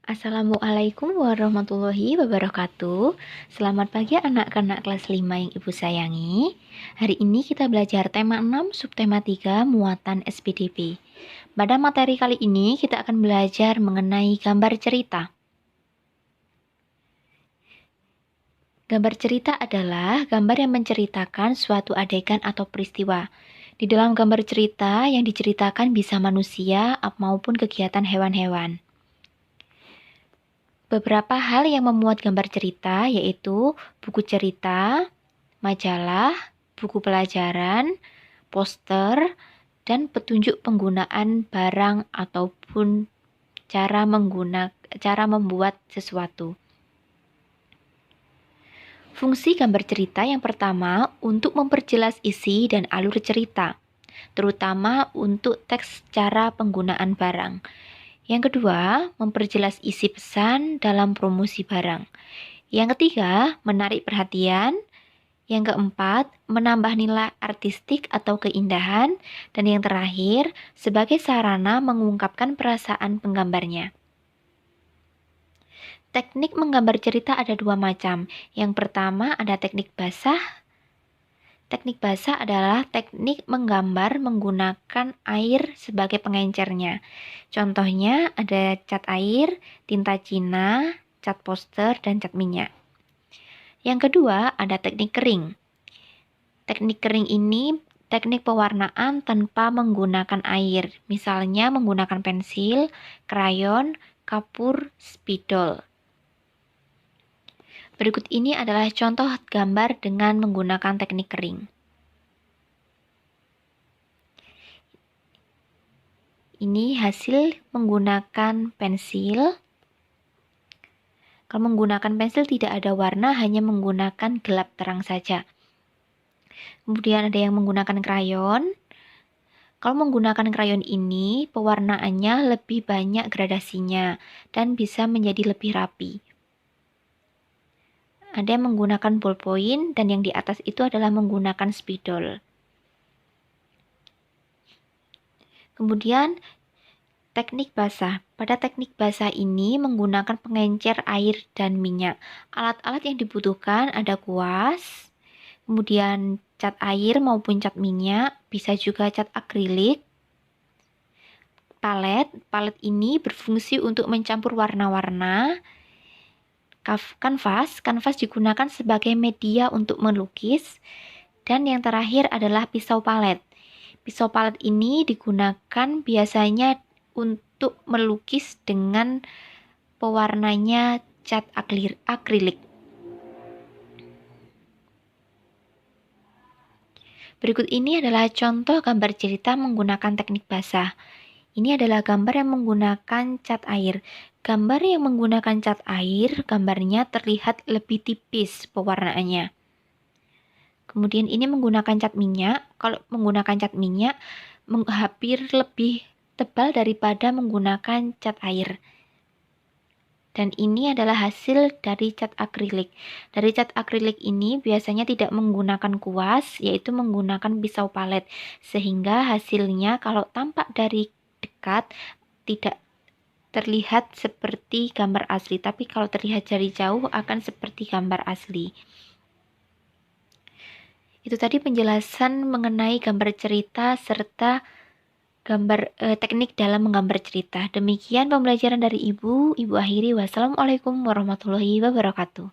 Assalamualaikum warahmatullahi wabarakatuh. Selamat pagi anak-anak kelas 5 yang Ibu sayangi. Hari ini kita belajar tema 6 subtema 3 muatan SPDP. Pada materi kali ini kita akan belajar mengenai gambar cerita. Gambar cerita adalah gambar yang menceritakan suatu adegan atau peristiwa. Di dalam gambar cerita yang diceritakan bisa manusia maupun kegiatan hewan-hewan. Beberapa hal yang memuat gambar cerita yaitu buku cerita, majalah, buku pelajaran, poster, dan petunjuk penggunaan barang ataupun cara membuat sesuatu. Fungsi gambar cerita yang pertama untuk memperjelas isi dan alur cerita, terutama untuk teks cara penggunaan barang. Yang kedua, memperjelas isi pesan dalam promosi barang. Yang ketiga, menarik perhatian. Yang keempat, menambah nilai artistik atau keindahan. Dan yang terakhir, sebagai sarana mengungkapkan perasaan penggambarnya. Teknik menggambar cerita ada dua macam. Yang pertama ada teknik basah. Teknik basah adalah teknik menggambar menggunakan air sebagai pengencernya. Contohnya ada cat air, tinta Cina, cat poster, dan cat minyak. Yang kedua ada teknik kering. Teknik kering ini teknik pewarnaan tanpa menggunakan air, misalnya menggunakan pensil, krayon, kapur, spidol. Berikut ini adalah contoh gambar dengan menggunakan teknik kering. Ini hasil menggunakan pensil. Kalau menggunakan pensil tidak ada warna, hanya menggunakan gelap terang saja. Kemudian ada yang menggunakan krayon. Kalau menggunakan krayon ini, pewarnaannya lebih banyak gradasinya dan bisa menjadi lebih rapi. Ada yang menggunakan ballpoint dan yang di atas itu adalah menggunakan spidol. Kemudian teknik basah. Pada teknik basah ini menggunakan pengencer air dan minyak. Alat-alat yang dibutuhkan ada kuas, kemudian cat air maupun cat minyak, bisa juga cat akrilik, palet. Palet ini berfungsi untuk mencampur warna-warna. Kanvas digunakan sebagai media untuk melukis. Dan yang terakhir adalah pisau palet. Pisau palet ini digunakan biasanya untuk melukis dengan pewarnanya cat akrilik. Berikut ini adalah contoh gambar cerita menggunakan teknik basah. Ini adalah gambar yang menggunakan cat air. Gambar yang menggunakan cat air, gambarnya terlihat lebih tipis pewarnaannya. Kemudian ini menggunakan cat minyak. Kalau menggunakan cat minyak, hampir lebih tebal daripada menggunakan cat air. Dan ini adalah hasil dari cat akrilik. Dari cat akrilik ini biasanya tidak menggunakan kuas, yaitu menggunakan pisau palet. Sehingga hasilnya kalau tampak dari dekat tidak terlihat seperti gambar asli, tapi kalau terlihat dari jauh akan seperti gambar asli. Itu tadi penjelasan mengenai gambar cerita serta teknik dalam menggambar cerita. Demikian pembelajaran dari Ibu akhiri. Wassalamualaikum warahmatullahi wabarakatuh.